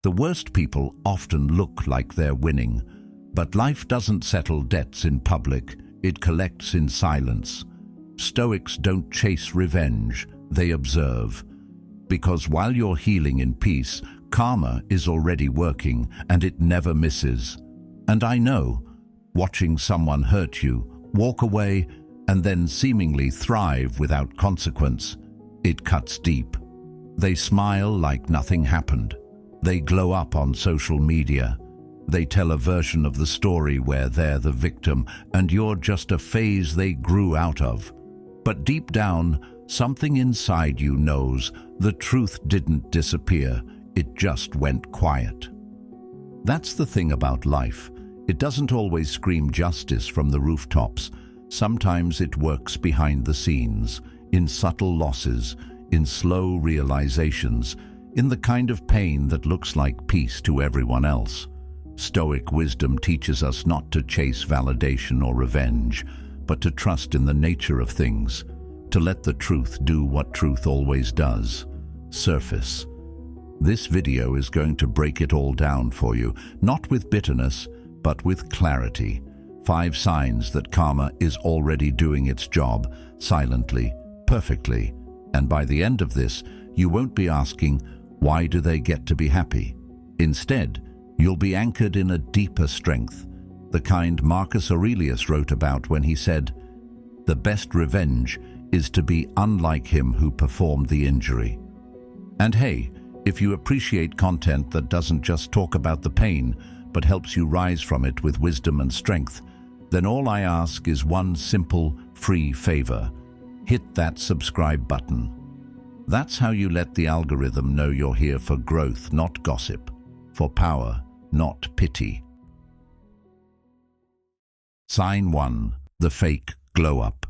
The worst people often look like they're winning, but life doesn't settle debts in public, it collects in silence. Stoics don't chase revenge, they observe. Because while you're healing in peace, karma is already working and it never misses. And I know, watching someone hurt you, walk away, and then seemingly thrive without consequence, it cuts deep. They smile like nothing happened. They glow up on social media. They tell a version of the story where they're the victim and you're just a phase they grew out of. But deep down, something inside you knows the truth didn't disappear, it just went quiet. That's the thing about life. It doesn't always scream justice from the rooftops. Sometimes it works behind the scenes, in subtle losses, in slow realizations, in the kind of pain that looks like peace to everyone else. Stoic wisdom teaches us not to chase validation or revenge, but to trust in the nature of things, to let the truth do what truth always does, surface. This video is going to break it all down for you, not with bitterness, but with clarity. 5 signs that karma is already doing its job, silently, perfectly. And by the end of this, you won't be asking, why do they get to be happy? Instead, you'll be anchored in a deeper strength, the kind Marcus Aurelius wrote about when he said, "The best revenge is to be unlike him who performed the injury." And hey, if you appreciate content that doesn't just talk about the pain, but helps you rise from it with wisdom and strength, then all I ask is one simple, free favor. Hit that subscribe button. That's how you let the algorithm know you're here for growth, not gossip, for power, not pity. Sign 1. The fake glow-up.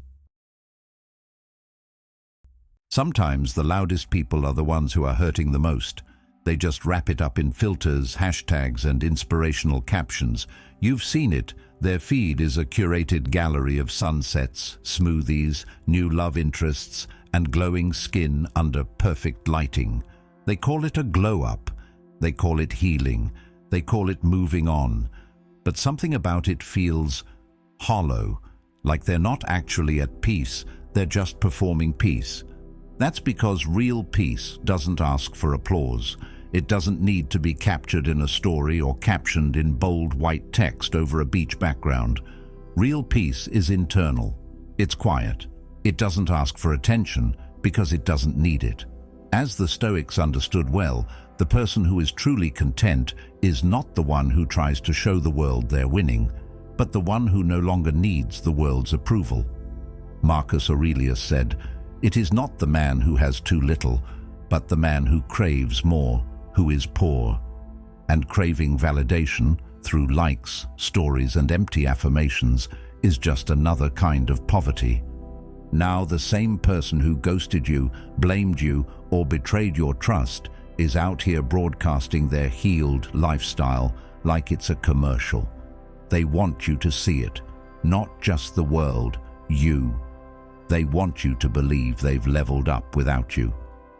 Sometimes the loudest people are the ones who are hurting the most. They just wrap it up in filters, hashtags, and inspirational captions. You've seen it. Their feed is a curated gallery of sunsets, smoothies, new love interests, and glowing skin under perfect lighting. They call it a glow-up. They call it healing. They call it moving on. But something about it feels hollow, like they're not actually at peace, they're just performing peace. That's because real peace doesn't ask for applause. It doesn't need to be captured in a story or captioned in bold white text over a beach background. Real peace is internal. It's quiet. It doesn't ask for attention because it doesn't need it. As the Stoics understood well, the person who is truly content is not the one who tries to show the world they're winning, but the one who no longer needs the world's approval. Marcus Aurelius said, "It is not the man who has too little, but the man who craves more, who is poor." And craving validation through likes, stories, and empty affirmations is just another kind of poverty. Now the same person who ghosted you, blamed you, or betrayed your trust is out here broadcasting their healed lifestyle like it's a commercial. They want you to see it, not just the world, you. They want you to believe they've leveled up without you.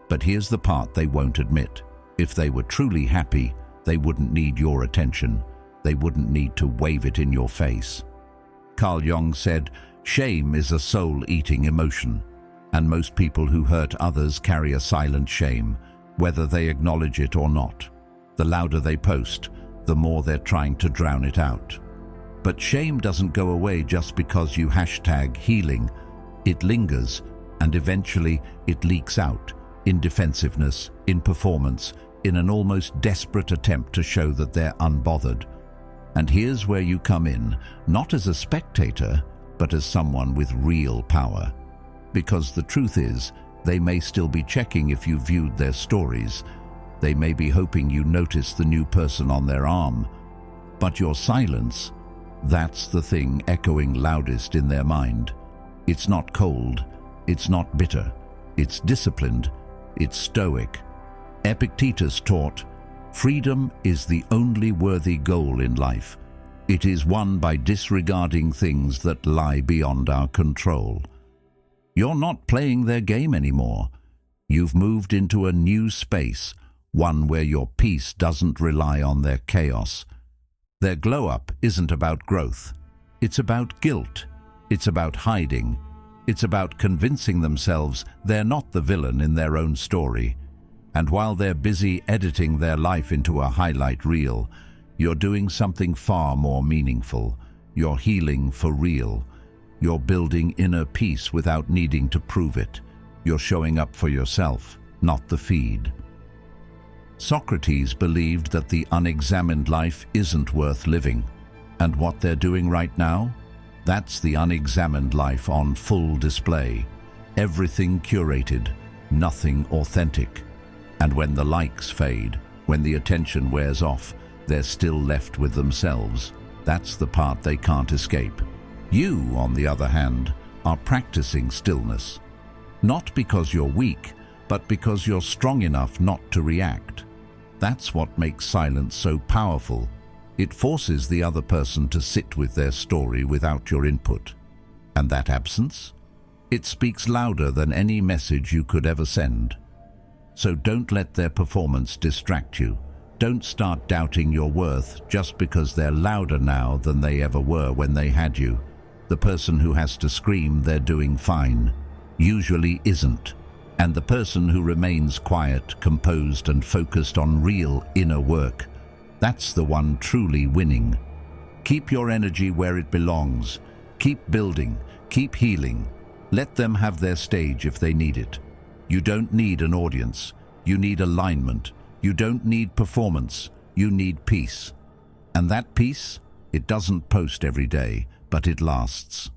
But here's the part they won't admit. If they were truly happy, they wouldn't need your attention. They wouldn't need to wave it in your face. Carl Jung said, "Shame is a soul-eating emotion." And most people who hurt others carry a silent shame, whether they acknowledge it or not. The louder they post, the more they're trying to drown it out. But shame doesn't go away just because you hashtag healing. It lingers, and eventually it leaks out, in defensiveness, in performance, in an almost desperate attempt to show that they're unbothered. And here's where you come in, not as a spectator, but as someone with real power. Because the truth is, they may still be checking if you viewed their stories. They may be hoping you notice the new person on their arm. But your silence, that's the thing echoing loudest in their mind. It's not cold, it's not bitter, it's disciplined, it's stoic. Epictetus taught, "Freedom is the only worthy goal in life. It is won by disregarding things that lie beyond our control." You're not playing their game anymore. You've moved into a new space, one where your peace doesn't rely on their chaos. Their glow-up isn't about growth. It's about guilt. It's about hiding. It's about convincing themselves they're not the villain in their own story. And while they're busy editing their life into a highlight reel, you're doing something far more meaningful. You're healing for real. You're building inner peace without needing to prove it. You're showing up for yourself, not the feed. Socrates believed that the unexamined life isn't worth living. And what they're doing right now? That's the unexamined life on full display. Everything curated, nothing authentic. And when the likes fade, when the attention wears off, they're still left with themselves. That's the part they can't escape. You, on the other hand, are practicing stillness. Not because you're weak, but because you're strong enough not to react. That's what makes silence so powerful. It forces the other person to sit with their story without your input. And that absence? It speaks louder than any message you could ever send. So don't let their performance distract you. Don't start doubting your worth just because they're louder now than they ever were when they had you. The person who has to scream they're doing fine usually isn't. And the person who remains quiet, composed, and focused on real inner work, that's the one truly winning. Keep your energy where it belongs. Keep building. Keep healing. Let them have their stage if they need it. You don't need an audience. You need alignment. You don't need performance. You need peace. And that peace, it doesn't post every day, but it lasts.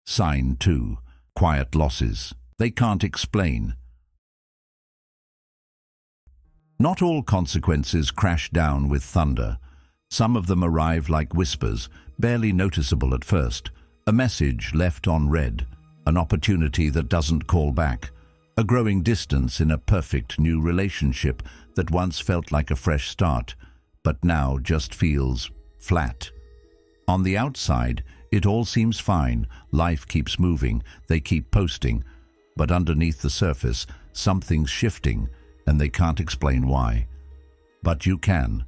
Sign 2. Quiet losses. They can't explain. Not all consequences crash down with thunder. Some of them arrive like whispers, barely noticeable at first. A message left unread. An opportunity that doesn't call back. A growing distance in a perfect new relationship that once felt like a fresh start, but now just feels flat. On the outside, it all seems fine. Life keeps moving, they keep posting. But underneath the surface, something's shifting, and they can't explain why. But you can.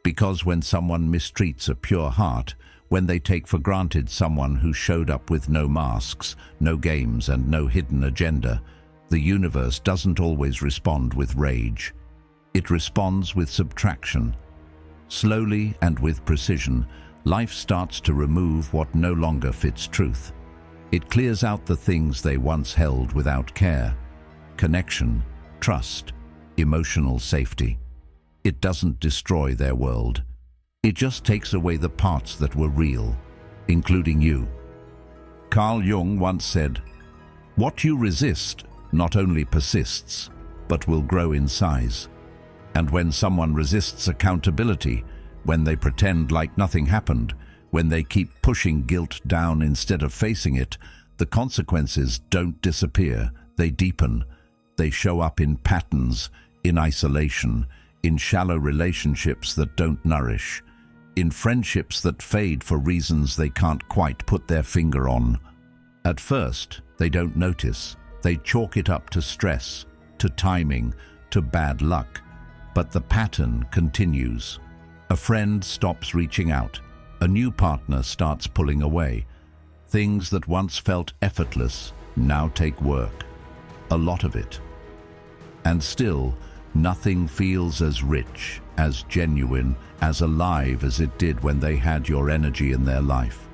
Because when someone mistreats a pure heart, when they take for granted someone who showed up with no masks, no games, and no hidden agenda, the universe doesn't always respond with rage. It responds with subtraction. Slowly and with precision, life starts to remove what no longer fits truth. It clears out the things they once held without care. Connection, trust, emotional safety. It doesn't destroy their world. It just takes away the parts that were real, including you. Carl Jung once said, "What you resist not only persists, but will grow in size." And when someone resists accountability, when they pretend like nothing happened, when they keep pushing guilt down instead of facing it, the consequences don't disappear, they deepen. They show up in patterns, in isolation, in shallow relationships that don't nourish, in friendships that fade for reasons they can't quite put their finger on. At first, they don't notice. They chalk it up to stress, to timing, to bad luck. But the pattern continues. A friend stops reaching out. A new partner starts pulling away. Things that once felt effortless now take work. A lot of it. And still, nothing feels as rich, as genuine, as alive as it did when they had your energy in their life.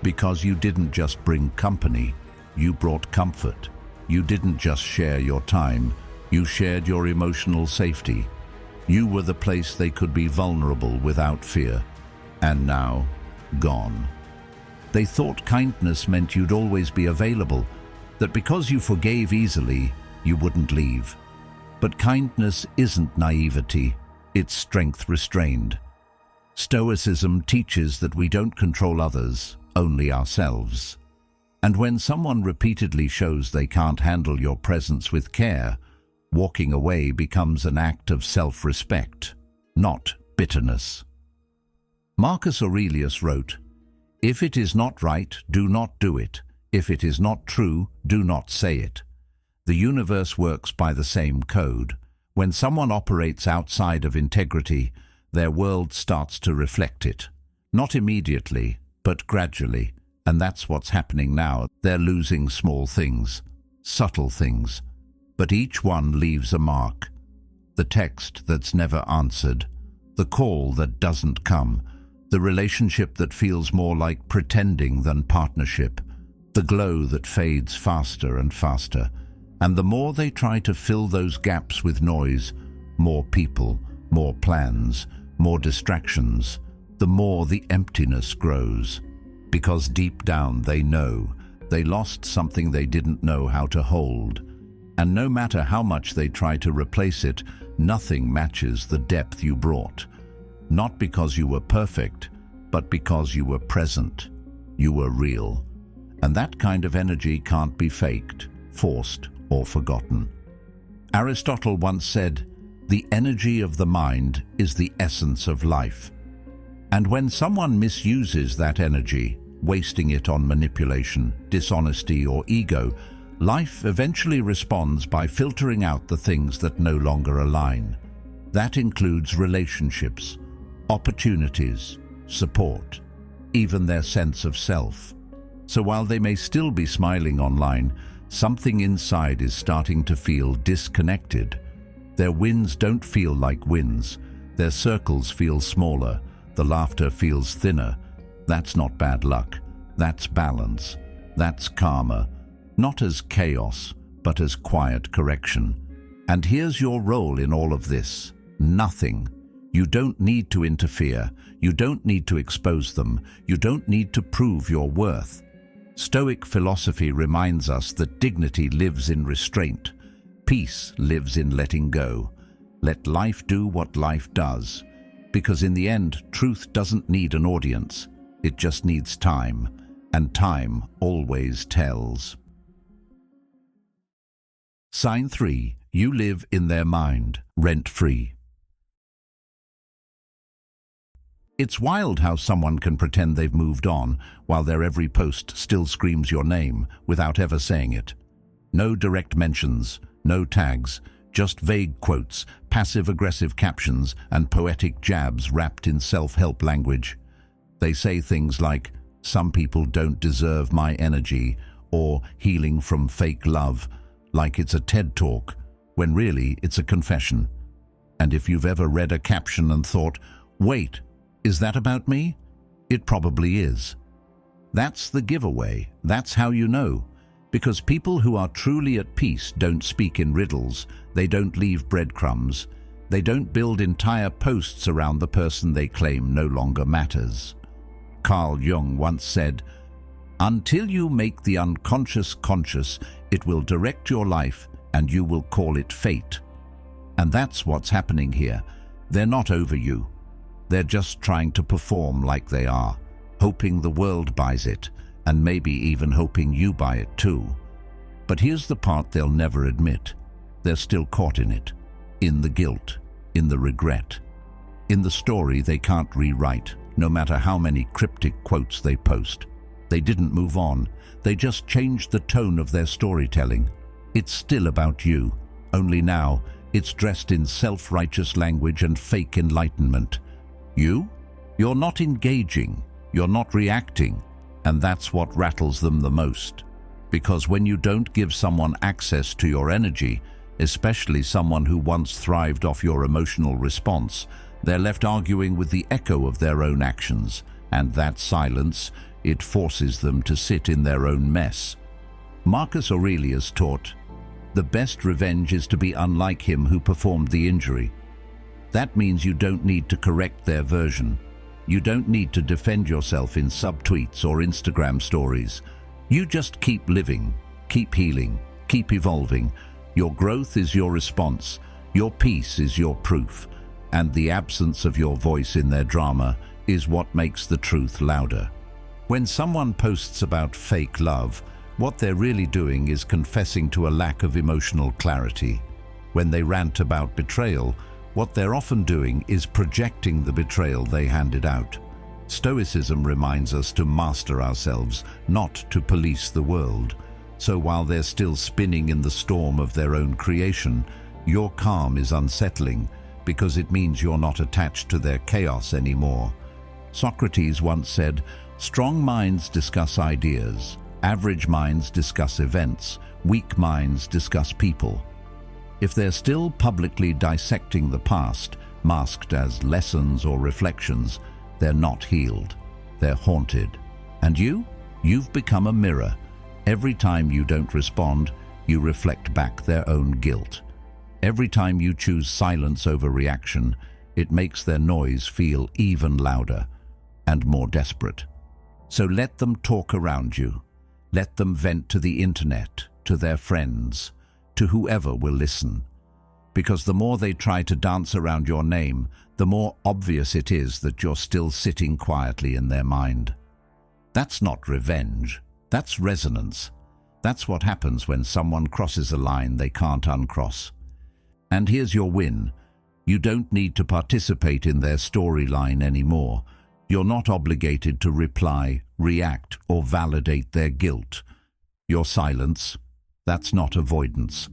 Because you didn't just bring company, you brought comfort. You didn't just share your time, you shared your emotional safety. You were the place they could be vulnerable without fear. And now, gone. They thought kindness meant you'd always be available, that because you forgave easily, you wouldn't leave. But kindness isn't naivety, it's strength restrained. Stoicism teaches that we don't control others, only ourselves. And when someone repeatedly shows they can't handle your presence with care, walking away becomes an act of self-respect, not bitterness. Marcus Aurelius wrote, "If it is not right, do not do it. If it is not true, do not say it." The universe works by the same code. When someone operates outside of integrity, their world starts to reflect it. Not immediately, but gradually. And that's what's happening now. They're losing small things, subtle things, but each one leaves a mark. The text that's never answered, the call that doesn't come, the relationship that feels more like pretending than partnership, the glow that fades faster and faster. And the more they try to fill those gaps with noise, more people, more plans, more distractions, the more the emptiness grows. Because deep down they know they lost something they didn't know how to hold. And no matter how much they try to replace it, nothing matches the depth you brought. Not because you were perfect, but because you were present. You were real. And that kind of energy can't be faked, forced, or forgotten. Aristotle once said, "The energy of the mind is the essence of life." And when someone misuses that energy, wasting it on manipulation, dishonesty, or ego, life eventually responds by filtering out the things that no longer align. That includes relationships, opportunities, support, even their sense of self. So while they may still be smiling online, something inside is starting to feel disconnected. Their wins don't feel like wins. Their circles feel smaller. The laughter feels thinner. That's not bad luck. That's balance. That's karma. Not as chaos, but as quiet correction. And here's your role in all of this. Nothing. You don't need to interfere. You don't need to expose them. You don't need to prove your worth. Stoic philosophy reminds us that dignity lives in restraint. Peace lives in letting go. Let life do what life does. Because in the end, truth doesn't need an audience. It just needs time. And time always tells. Sign 3. You live in their mind, rent-free. It's wild how someone can pretend they've moved on while their every post still screams your name without ever saying it. No direct mentions, no tags, just vague quotes, passive-aggressive captions, and poetic jabs wrapped in self-help language. They say things like, "Some people don't deserve my energy," or "healing from fake love," like it's a TED talk, when really it's a confession. And if you've ever read a caption and thought, "Wait, is that about me?" It probably is. That's the giveaway. That's how you know. Because people who are truly at peace don't speak in riddles. They don't leave breadcrumbs. They don't build entire posts around the person they claim no longer matters. Carl Jung once said, "Until you make the unconscious conscious, it will direct your life and you will call it fate." And that's what's happening here. They're not over you. They're just trying to perform like they are, hoping the world buys it, and maybe even hoping you buy it too. But here's the part they'll never admit. They're still caught in it, in the guilt, in the regret, in the story they can't rewrite, no matter how many cryptic quotes they post. They didn't move on. They just changed the tone of their storytelling. It's still about you, only now it's dressed in self-righteous language and fake enlightenment. You're not engaging, you're not reacting, and that's what rattles them the most. Because when you don't give someone access to your energy, especially someone who once thrived off your emotional response, they're left arguing with the echo of their own actions, and that silence, it forces them to sit in their own mess. Marcus Aurelius taught, "The best revenge is to be unlike him who performed the injury." That means you don't need to correct their version. You don't need to defend yourself in subtweets or Instagram stories. You just keep living, keep healing, keep evolving. Your growth is your response. Your peace is your proof. And the absence of your voice in their drama is what makes the truth louder. When someone posts about fake love, what they're really doing is confessing to a lack of emotional clarity. When they rant about betrayal, what they're often doing is projecting the betrayal they handed out. Stoicism reminds us to master ourselves, not to police the world. So while they're still spinning in the storm of their own creation, your calm is unsettling because it means you're not attached to their chaos anymore. Socrates once said, "Strong minds discuss ideas, average minds discuss events, weak minds discuss people." If they're still publicly dissecting the past, masked as lessons or reflections, they're not healed. They're haunted. And you've become a mirror. Every time you don't respond, you reflect back their own guilt. Every time you choose silence over reaction, it makes their noise feel even louder and more desperate. So let them talk around you. Let them vent to the internet, to their friends, to whoever will listen. Because the more they try to dance around your name, the more obvious it is that you're still sitting quietly in their mind. That's not revenge. That's resonance. That's what happens when someone crosses a line they can't uncross. And here's your win. You don't need to participate in their storyline anymore. You're not obligated to reply, react, or validate their guilt. Your silence, that's not avoidance.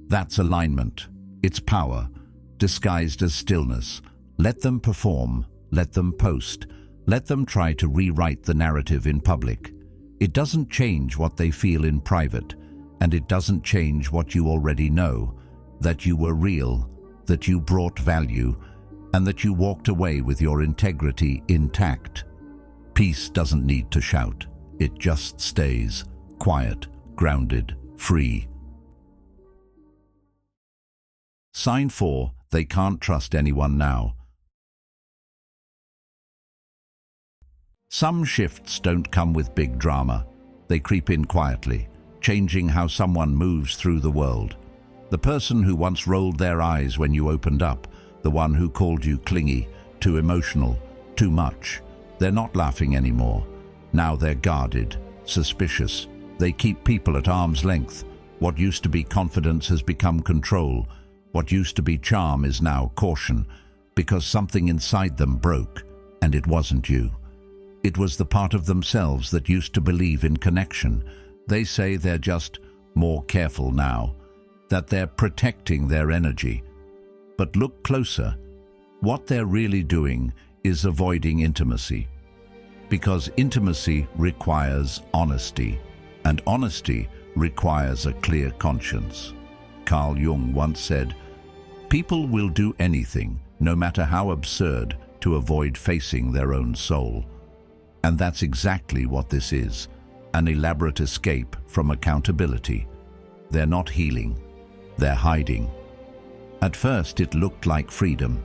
That's alignment. It's power, disguised as stillness. Let them perform. Let them post. Let them try to rewrite the narrative in public. It doesn't change what they feel in private, and it doesn't change what you already know, that you were real, that you brought value, and that you walked away with your integrity intact. Peace doesn't need to shout. It just stays, quiet, grounded, free. Sign 4. They can't trust anyone now. Some shifts don't come with big drama. They creep in quietly, changing how someone moves through the world. The person who once rolled their eyes when you opened up, the one who called you clingy, too emotional, too much, they're not laughing anymore. Now they're guarded, suspicious. They keep people at arm's length. What used to be confidence has become control. What used to be charm is now caution, because something inside them broke, and it wasn't you. It was the part of themselves that used to believe in connection. They say they're just more careful now, that they're protecting their energy. But look closer. What they're really doing is avoiding intimacy. Because intimacy requires honesty, and honesty requires a clear conscience. Carl Jung once said, "People will do anything, no matter how absurd, to avoid facing their own soul." And that's exactly what this is, an elaborate escape from accountability. They're not healing, they're hiding. At first it looked like freedom,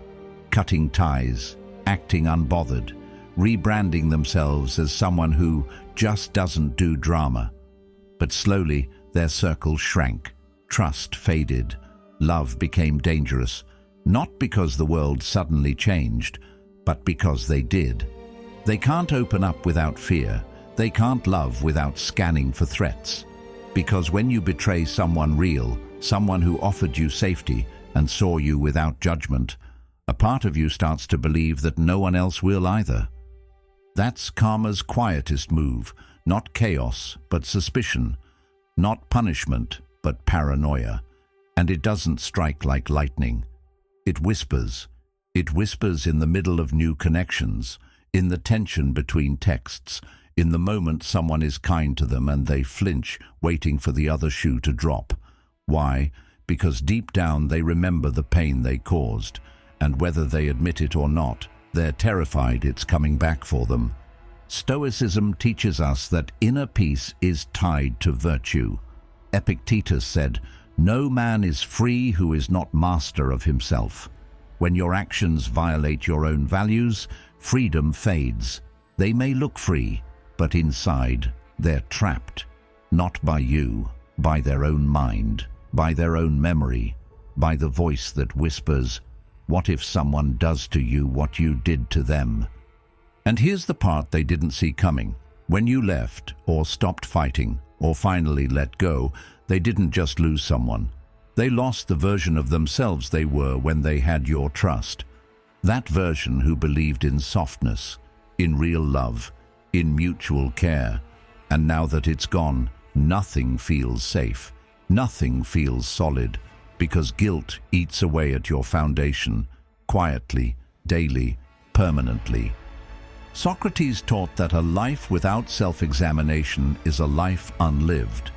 cutting ties, acting unbothered, rebranding themselves as someone who just doesn't do drama. But slowly their circle shrank, trust faded, love became dangerous, not because the world suddenly changed, but because they did. They can't open up without fear. They can't love without scanning for threats. Because when you betray someone real, someone who offered you safety and saw you without judgment, a part of you starts to believe that no one else will either. That's karma's quietest move, not chaos, but suspicion, not punishment, but paranoia. And it doesn't strike like lightning. It whispers. It whispers in the middle of new connections, in the tension between texts, in the moment someone is kind to them and they flinch, waiting for the other shoe to drop. Why? Because deep down they remember the pain they caused, and whether they admit it or not, they're terrified it's coming back for them. Stoicism teaches us that inner peace is tied to virtue. Epictetus said, "No man is free who is not master of himself." When your actions violate your own values, freedom fades. They may look free, but inside they're trapped, not by you, by their own mind, by their own memory, by the voice that whispers, "What if someone does to you what you did to them?" And here's the part they didn't see coming. When you left, or stopped fighting, or finally let go, they didn't just lose someone. They lost the version of themselves they were when they had your trust. That version who believed in softness, in real love, in mutual care. And now that it's gone, nothing feels safe, nothing feels solid, because guilt eats away at your foundation, quietly, daily, permanently. Socrates taught that a life without self-examination is a life unlived.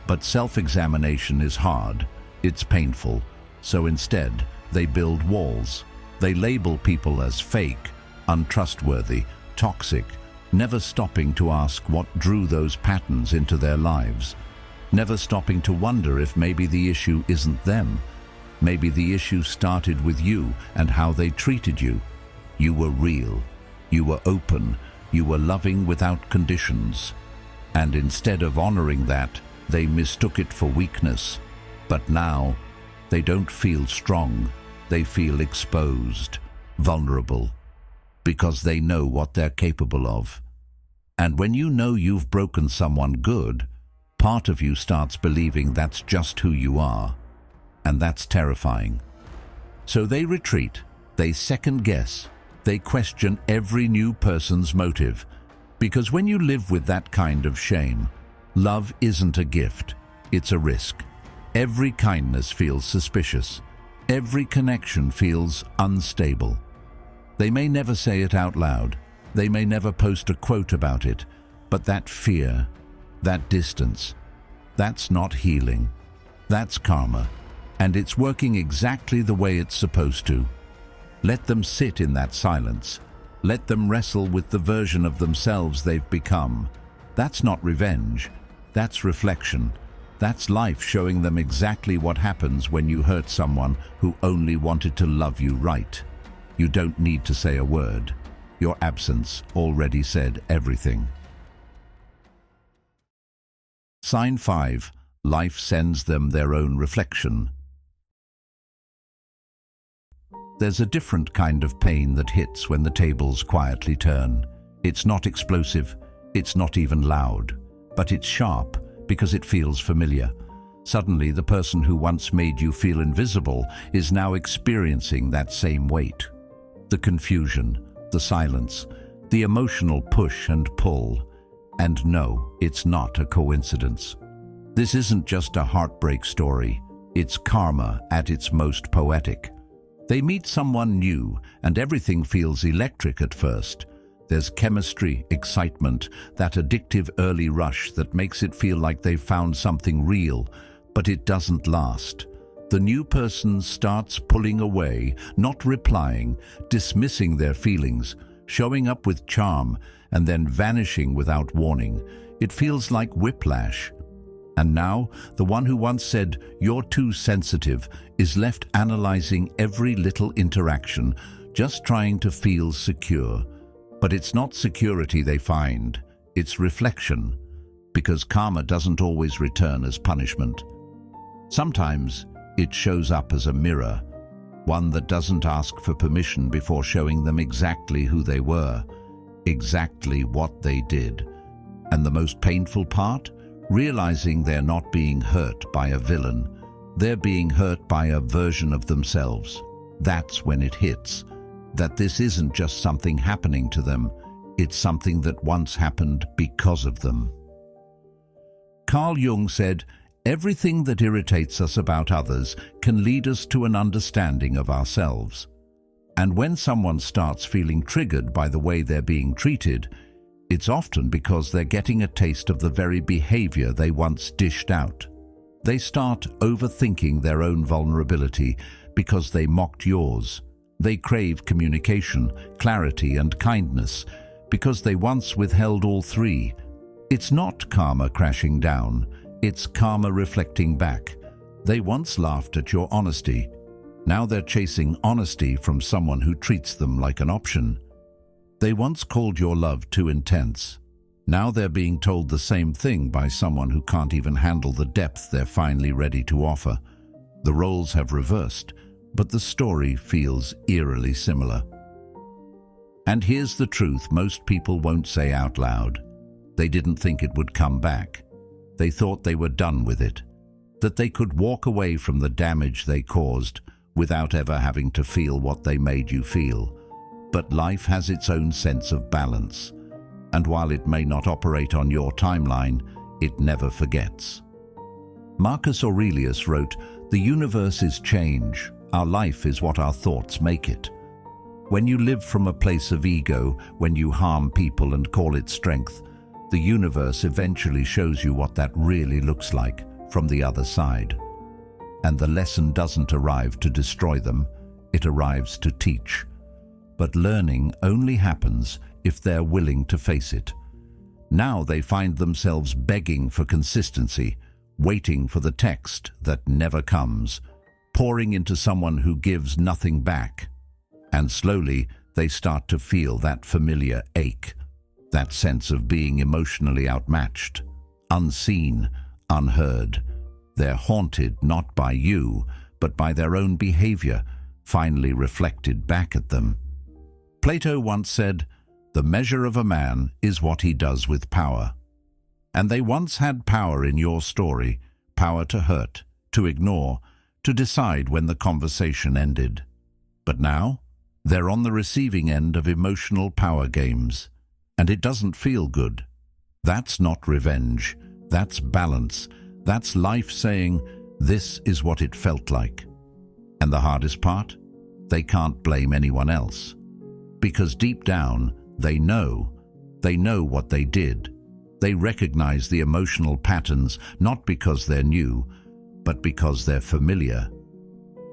But self-examination is hard, it's painful, so instead they build walls. They label people as fake, untrustworthy, toxic, never stopping to ask what drew those patterns into their lives, never stopping to wonder if maybe the issue isn't them. Maybe the issue started with you and how they treated you. You were real, you were open, you were loving without conditions. And instead of honoring that, they mistook it for weakness. But now, they don't feel strong, they feel exposed, vulnerable, because they know what they're capable of. And when you know you've broken someone good, part of you starts believing that's just who you are. And that's terrifying. So they retreat, they second-guess, they question every new person's motive. Because when you live with that kind of shame, love isn't a gift, it's a risk. Every kindness feels suspicious. Every connection feels unstable. They may never say it out loud. They may never post a quote about it. But that fear, that distance, that's not healing. That's karma. And it's working exactly the way it's supposed to. Let them sit in that silence. Let them wrestle with the version of themselves they've become. That's not revenge. That's reflection. That's life showing them exactly what happens when you hurt someone who only wanted to love you right. You don't need to say a word. Your absence already said everything. Sign 5. Life sends them their own reflection. There's a different kind of pain that hits when the tables quietly turn. It's not explosive, it's not even loud, but it's sharp because it feels familiar. Suddenly, the person who once made you feel invisible is now experiencing that same weight. The confusion, the silence, the emotional push and pull. And no, it's not a coincidence. This isn't just a heartbreak story, it's karma at its most poetic. They meet someone new, and everything feels electric at first. There's chemistry, excitement, that addictive early rush that makes it feel like they've found something real, but it doesn't last. The new person starts pulling away, not replying, dismissing their feelings, showing up with charm, and then vanishing without warning. It feels like whiplash. And now, the one who once said, "You're too sensitive," is left analyzing every little interaction, just trying to feel secure. But it's not security they find, it's reflection, because karma doesn't always return as punishment. Sometimes it shows up as a mirror, one that doesn't ask for permission before showing them exactly who they were, exactly what they did. And the most painful part? Realizing they're not being hurt by a villain, they're being hurt by a version of themselves. That's when it hits, that this isn't just something happening to them, it's something that once happened because of them. Carl Jung said, "Everything that irritates us about others can lead us to an understanding of ourselves." And when someone starts feeling triggered by the way they're being treated, it's often because they're getting a taste of the very behavior they once dished out. They start overthinking their own vulnerability because they mocked yours. They crave communication, clarity, and kindness because they once withheld all three. It's not karma crashing down, it's karma reflecting back. They once laughed at your honesty. Now they're chasing honesty from someone who treats them like an option. They once called your love too intense. Now they're being told the same thing by someone who can't even handle the depth they're finally ready to offer. The roles have reversed, but the story feels eerily similar. And here's the truth most people won't say out loud. They didn't think it would come back. They thought they were done with it, that they could walk away from the damage they caused without ever having to feel what they made you feel. But life has its own sense of balance, and while it may not operate on your timeline, it never forgets. Marcus Aurelius wrote, "The universe is change. Our life is what our thoughts make it." When you live from a place of ego, when you harm people and call it strength, the universe eventually shows you what that really looks like from the other side. And the lesson doesn't arrive to destroy them, it arrives to teach. But learning only happens if they're willing to face it. Now they find themselves begging for consistency, waiting for the text that never comes, pouring into someone who gives nothing back. And slowly they start to feel that familiar ache, that sense of being emotionally outmatched, unseen, unheard. They're haunted not by you, but by their own behavior, finally reflected back at them. Plato once said, "The measure of a man is what he does with power." And they once had power in your story, power to hurt, to ignore, to decide when the conversation ended. But now, they're on the receiving end of emotional power games, and it doesn't feel good. That's not revenge, that's balance, that's life saying, this is what it felt like. And the hardest part? They can't blame anyone else. Because deep down, they know what they did. They recognize the emotional patterns, not because they're new, but because they're familiar.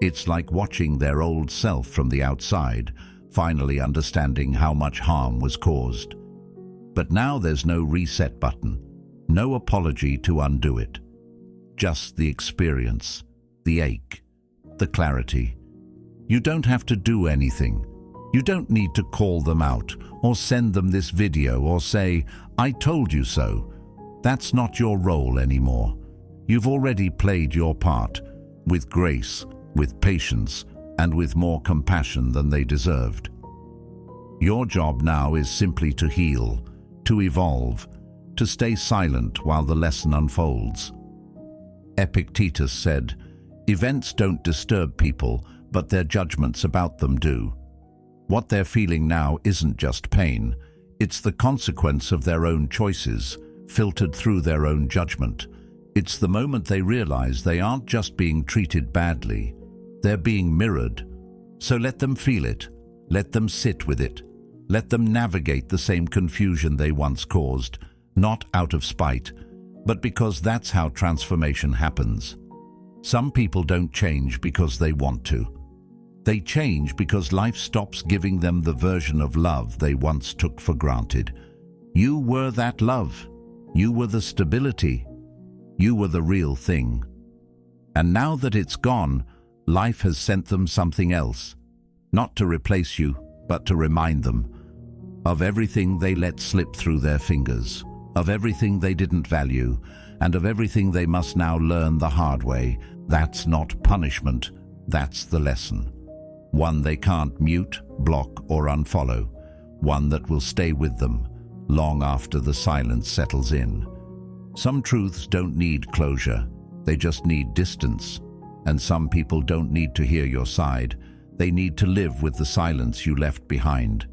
It's like watching their old self from the outside, finally understanding how much harm was caused. But now there's no reset button, no apology to undo it. Just the experience, the ache, the clarity. You don't have to do anything. You don't need to call them out or send them this video or say, "I told you so." That's not your role anymore. You've already played your part, with grace, with patience, and with more compassion than they deserved. Your job now is simply to heal, to evolve, to stay silent while the lesson unfolds. Epictetus said, "Events don't disturb people, but their judgments about them do." What they're feeling now isn't just pain, it's the consequence of their own choices, filtered through their own judgment. It's the moment they realize they aren't just being treated badly, they're being mirrored. So let them feel it, let them sit with it, let them navigate the same confusion they once caused, not out of spite, but because that's how transformation happens. Some people don't change because they want to. They change because life stops giving them the version of love they once took for granted. You were that love. You were the stability. You were the real thing. And now that it's gone, life has sent them something else. Not to replace you, but to remind them of everything they let slip through their fingers, of everything they didn't value, and of everything they must now learn the hard way. That's not punishment, that's the lesson. One they can't mute, block, or unfollow. One that will stay with them long after the silence settles in. Some truths don't need closure, they just need distance. And some people don't need to hear your side, they need to live with the silence you left behind.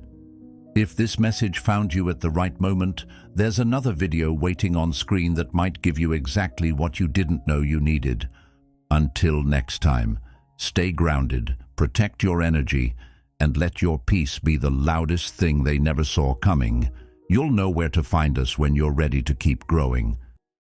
If this message found you at the right moment, there's another video waiting on screen that might give you exactly what you didn't know you needed. Until next time, stay grounded, protect your energy, and let your peace be the loudest thing they never saw coming. You'll know where to find us when you're ready to keep growing.